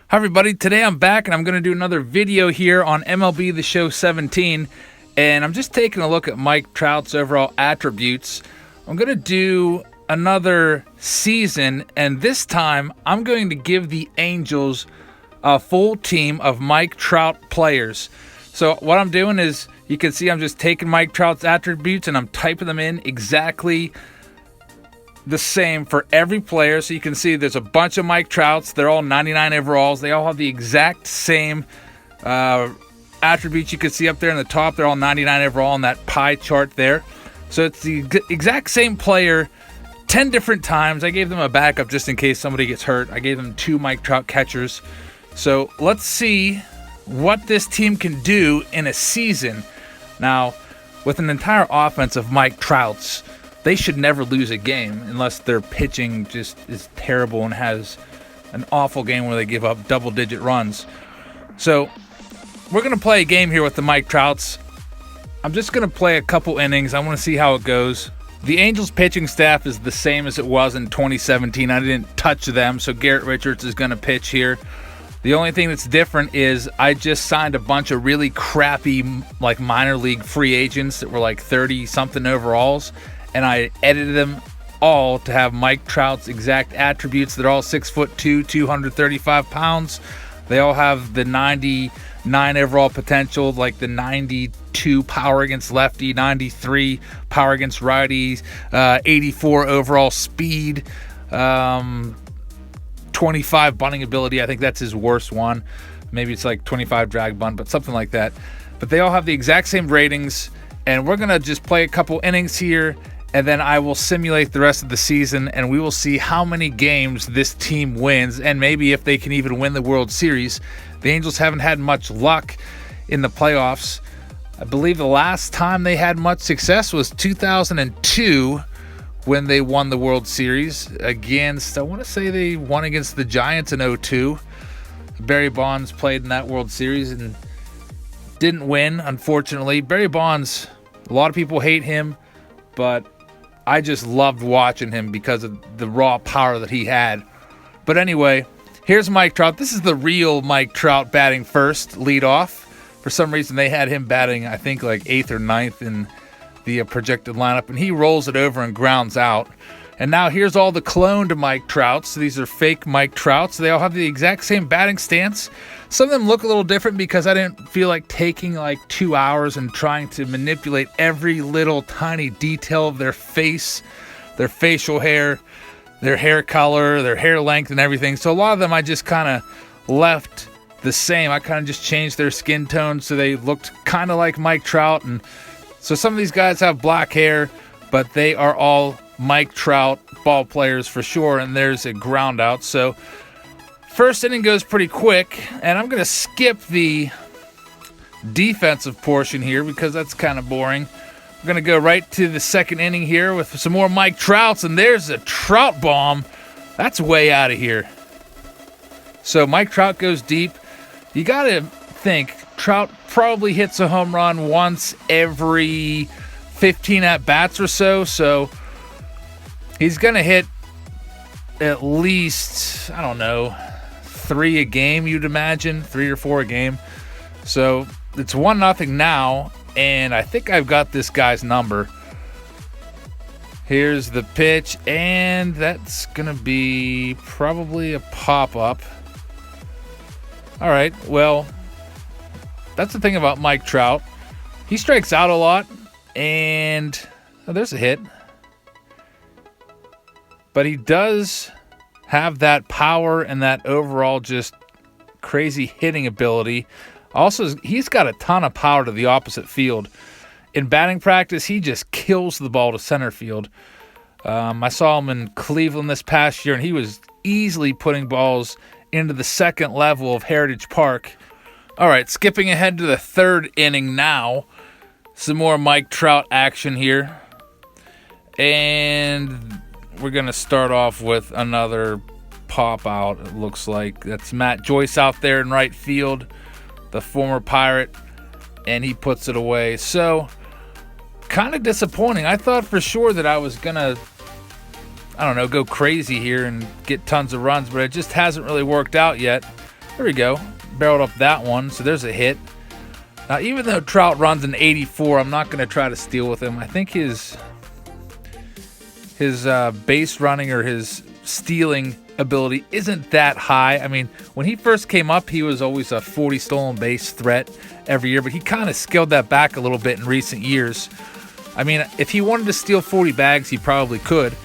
Hi everybody, today I'm back and I'm going to do another video here on MLB The Show 17, and I'm just taking a look at Mike Trout's overall attributes. I'm going to do another season, and this time I'm going to give the Angels a full team of Mike Trout players. So what I'm doing is, you can see I'm just taking Mike Trout's attributes and I'm typing them in exactly the same for every player. So you can see there's a bunch of Mike Trouts. They're all 99 overalls. They all have the exact same attributes. You can see up there in the top, they're all 99 overall on that pie chart there. So it's the exact same player 10 different times. I gave them a backup just in case somebody gets hurt. I gave them 2 Mike Trout catchers. So let's see what this team can do in a season. Now, with an entire offense of Mike Trouts, they should never lose a game unless their pitching just is terrible and has an awful game where they give up double-digit runs. So we're going to play a game here with the Mike Trouts. I'm just going to play a couple innings. I want to see how it goes. The Angels pitching staff is the same as it was in 2017. I didn't touch them, so Garrett Richards is going to pitch here. The only thing that's different is I just signed a bunch of really crappy minor league free agents that were 30-something overalls, and I edited them all to have Mike Trout's exact attributes. They're all 6'2", 235 pounds. They all have the 99 overall potential, like the 92 power against lefty, 93 power against righties, 84 overall speed, 25 bunting ability. I think that's his worst one. Maybe it's 25 drag bunt, but something like that. But they all have the exact same ratings, and we're going to just play a couple innings here, and then I will simulate the rest of the season, and we will see how many games this team wins, and maybe if they can even win the World Series. The Angels haven't had much luck in the playoffs. I believe the last time they had much success was 2002, when they won the World Series against, I want to say they won against the Giants in 2002. Barry Bonds played in that World Series and didn't win, unfortunately. Barry Bonds, a lot of people hate him, but I just loved watching him because of the raw power that he had. But anyway, here's Mike Trout. This is the real Mike Trout batting first, lead off. For some reason, they had him batting, I think, 8th or 9th in the projected lineup, and he rolls it over and grounds out. And now here's all the cloned Mike Trouts. So these are fake Mike Trouts. They all have the exact same batting stance. Some of them look a little different because I didn't feel like taking 2 hours and trying to manipulate every little tiny detail of their face, their facial hair, their hair color, their hair length, and everything. So a lot of them I just kind of left the same. I kind of just changed their skin tone so they looked kind of like Mike Trout. And so some of these guys have black hair, but they are all Mike Trout ball players for sure, and there's a ground out. So first inning goes pretty quick, and I'm going to skip the defensive portion here because that's kind of boring. We're going to go right to the second inning here with some more Mike Trouts, and there's a Trout bomb. That's way out of here. So Mike Trout goes deep. You got to think Trout probably hits a home run once every 15 at-bats or so. So he's going to hit at least, 3 a game, you'd imagine. 3 or 4 a game. So it's 1-0 now, and I think I've got this guy's number. Here's the pitch, and that's going to be probably a pop-up. All right, well, that's the thing about Mike Trout. He strikes out a lot, and there's a hit. But he does have that power and that overall just crazy hitting ability. Also, he's got a ton of power to the opposite field. In batting practice, he just kills the ball to center field. I saw him in Cleveland this past year, and he was easily putting balls into the second level of Heritage Park. All right, skipping ahead to the third inning now. Some more Mike Trout action here. And we're going to start off with another pop out, it looks like. That's Matt Joyce out there in right field, the former Pirate, and he puts it away. So, kind of disappointing. I thought for sure that I was going to go crazy here and get tons of runs, but it just hasn't really worked out yet. There we go. Barreled up that one, so there's a hit. Now, even though Trout runs an 84, I'm not going to try to steal with him. I think his base running or his stealing ability isn't that high. I mean, when he first came up, he was always a 40 stolen base threat every year, but he kind of scaled that back a little bit in recent years. I mean, if he wanted to steal 40 bags, he probably could,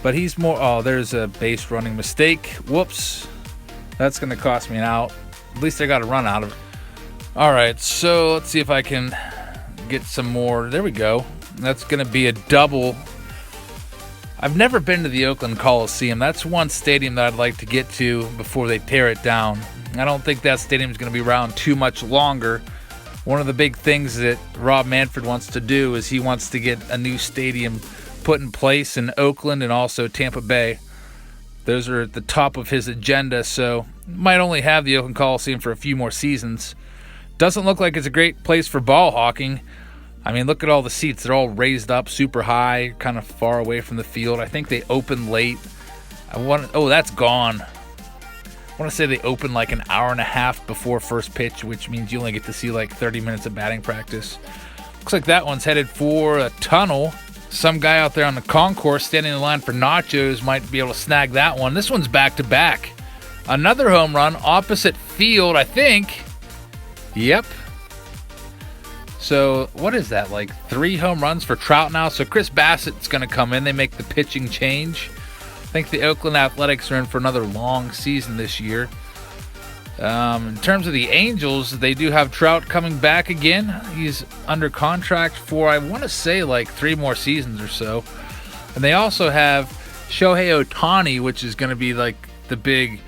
but he's more... Oh, there's a base running mistake. Whoops. That's going to cost me an out. At least I got a run out of it. All right, so let's see if I can get some more. There we go. That's going to be a double. I've never been to the Oakland Coliseum. That's one stadium that I'd like to get to before they tear it down. I don't think that stadium is going to be around too much longer. One of the big things that Rob Manfred wants to do is he wants to get a new stadium put in place in Oakland and also Tampa Bay. Those are at the top of his agenda, so might only have the Oakland Coliseum for a few more seasons. Doesn't look like it's a great place for ball hawking. I mean, look at all the seats. They're all raised up super high, kind of far away from the field. I think they open late. Oh, that's gone. I want to say they open like an hour and a half before first pitch, which means you only get to see like 30 minutes of batting practice. Looks like that one's headed for a tunnel. Some guy out there on the concourse standing in line for nachos might be able to snag that one. This one's back-to-back. Another home run opposite field, I think. Yep. So what is that, like 3 home runs for Trout now? So Chris Bassett's going to come in. They make the pitching change. I think the Oakland Athletics are in for another long season this year. In terms of the Angels, they do have Trout coming back again. He's under contract for, I want to say, like 3 more seasons or so. And they also have Shohei Ohtani, which is going to be like the big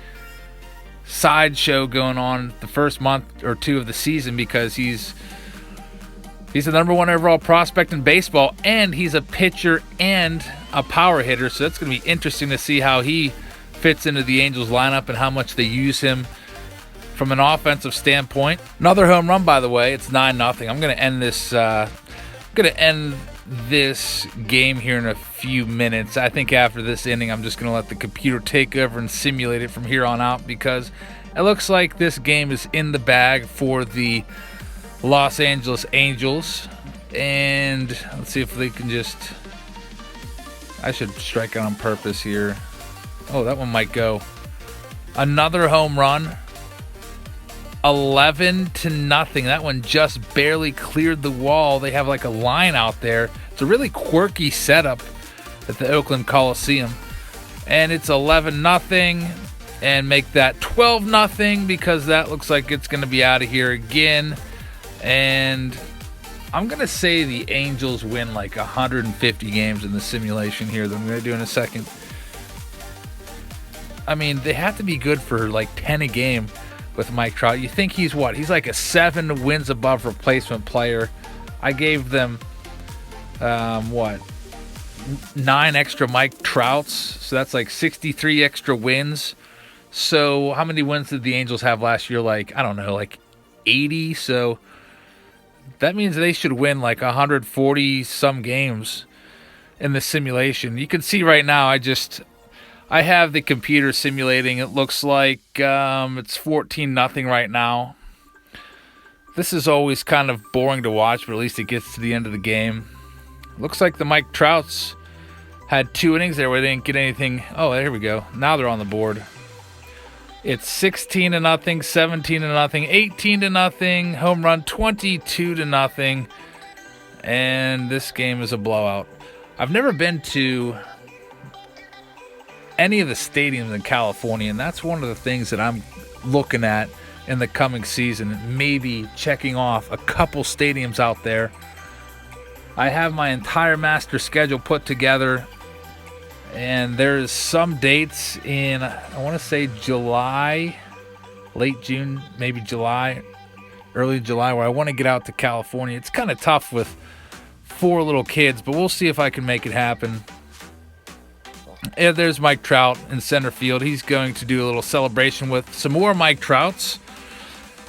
sideshow going on the first month or 2 of the season because he's the number 1 overall prospect in baseball, and he's a pitcher and a power hitter. So that's going to be interesting to see how he fits into the Angels lineup and how much they use him from an offensive standpoint. Another home run, by the way. It's 9-0. I'm going to end this game here in a few minutes. I think after this inning, I'm just going to let the computer take over and simulate it from here on out because it looks like this game is in the bag for the Los Angeles Angels. And let's see if they can just... I should strike out on purpose here. Oh, that one might go. Another home run. 11-0. That one just barely cleared the wall. They have like a line out there. It's a really quirky setup at the Oakland Coliseum. And it's 11-0. And make that 12-0 because that looks like it's going to be out of here again. And I'm going to say the Angels win like 150 games in the simulation here that I'm going to do in a second. I mean, they have to be good for like 10 a game with Mike Trout. You think he's what? He's like a 7 wins above replacement player. I gave them, 9 extra Mike Trouts. So that's like 63 extra wins. So how many wins did the Angels have last year? Like, I don't know, like 80. So that means they should win like 140 some games in the simulation. You can see right now, I have the computer simulating. It looks like it's 14-0 right now. This is always kind of boring to watch, but at least it gets to the end of the game. Looks like the Mike Trouts had 2 innings there where they didn't get anything. Oh, there we go. Now they're on the board. It's 16-0, 17-0, 18-0, home run 22-0, and this game is a blowout. I've never been to any of the stadiums in California, and that's one of the things that I'm looking at in the coming season, maybe checking off a couple stadiums out there. I have my entire master schedule put together, and there's some dates in, I want to say July, late June, maybe July, early July, where I want to get out to California. It's kind of tough with 4 little kids, but we'll see if I can make it happen. And there's Mike Trout in center field. He's going to do a little celebration with some more Mike Trouts.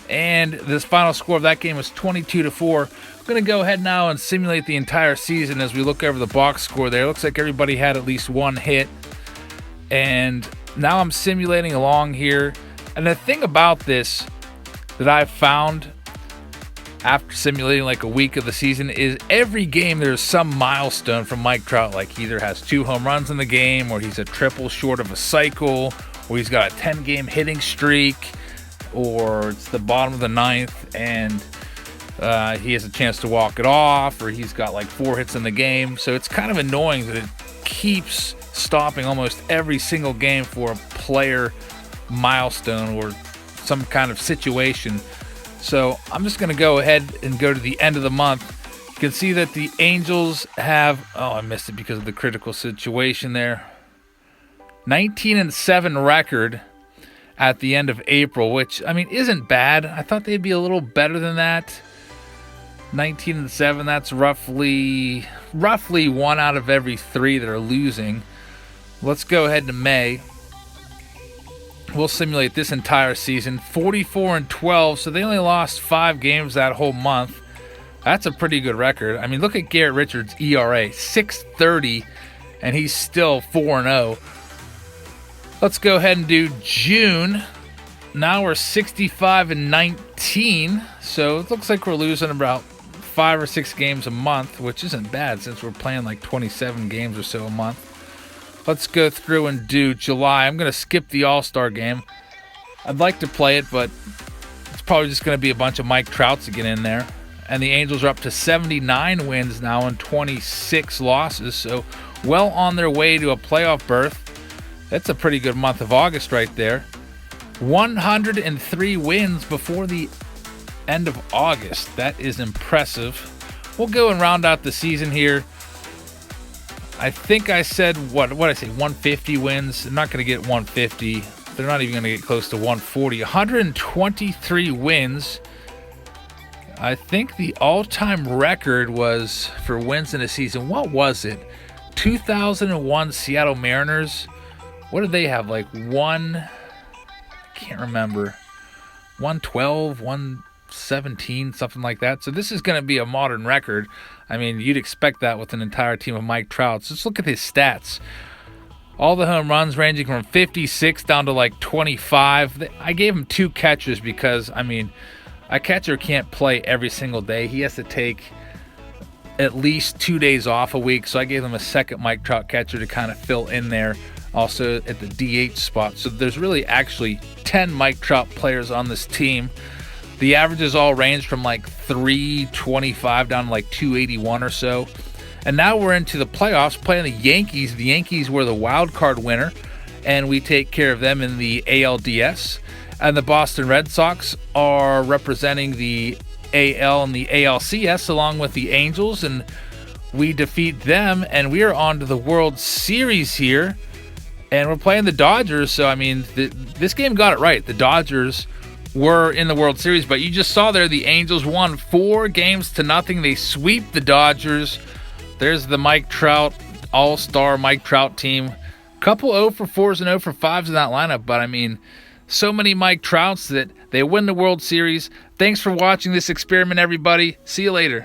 And this final score of that game was 22-4. I'm going to go ahead now and simulate the entire season as we look over the box score there. It looks like everybody had at least 1 hit. And now I'm simulating along here And the thing about this that I've found after simulating like a week of the season is every game there's some milestone from Mike Trout. Like he either has 2 home runs in the game, or he's a triple short of a cycle, or he's got a 10-game hitting streak, or it's the bottom of the 9th and he has a chance to walk it off, or he's got like 4 hits in the game. So it's kind of annoying that it keeps stopping almost every single game for a player milestone or some kind of situation. So I'm just going to go ahead and go to the end of the month. You can see that the Angels have, I missed it because of the critical situation there, 19-7 record at the end of April, which, I mean, isn't bad. I thought they'd be a little better than that. 19-7, that's roughly 1 out of every 3 that are losing. Let's go ahead to May. We'll simulate this entire season. 44-12, so they only lost 5 games that whole month. That's a pretty good record. I mean, look at Garrett Richards' ERA, 6.30, and he's still 4-0. Let's go ahead and do June. Now we're 65-19, so it looks like we're losing about 5 or 6 games a month, which isn't bad since we're playing like 27 games or so a month. Let's go through and do July. I'm going to skip the All-Star game. I'd like to play it, but it's probably just going to be a bunch of Mike Trouts to get in there. And the Angels are up to 79 wins now and 26 losses, so well on their way to a playoff berth. That's a pretty good month of August right there. 103 wins before the end of August. That is impressive. We'll go and round out the season here. I think I said, what did I say, 150 wins? They're not going to get 150. They're not even going to get close to 140. 123 wins. I think the all-time record was for wins in a season. What was it? 2001 Seattle Mariners. What did they have? Like I can't remember. 112, 117, something like that. So this is going to be a modern record. I mean, you'd expect that with an entire team of Mike Trouts. Just look at his stats. All the home runs ranging from 56 down to like 25. I gave him 2 catchers because, I mean, a catcher can't play every single day. He has to take at least 2 days off a week. So I gave him a second Mike Trout catcher to kind of fill in there. Also at the DH spot. So there's really actually 10 Mike Trout players on this team. The averages all range from like 325 down to like 281 or so. And now we're into the playoffs playing the Yankees. The Yankees were the wild card winner, and we take care of them in the ALDS. And the Boston Red Sox are representing the AL and the ALCS along with the Angels, and we defeat them, and we are on to the World Series here. And we're playing the Dodgers, so I mean, this game got it right. The Dodgers were in the World Series, but you just saw there the Angels won 4-0. They sweep the Dodgers. There's the Mike Trout, all-star Mike Trout team. Couple 0 for 4s and 0 for 5s in that lineup, but I mean, so many Mike Trouts that they win the World Series. Thanks for watching this experiment, everybody. See you later.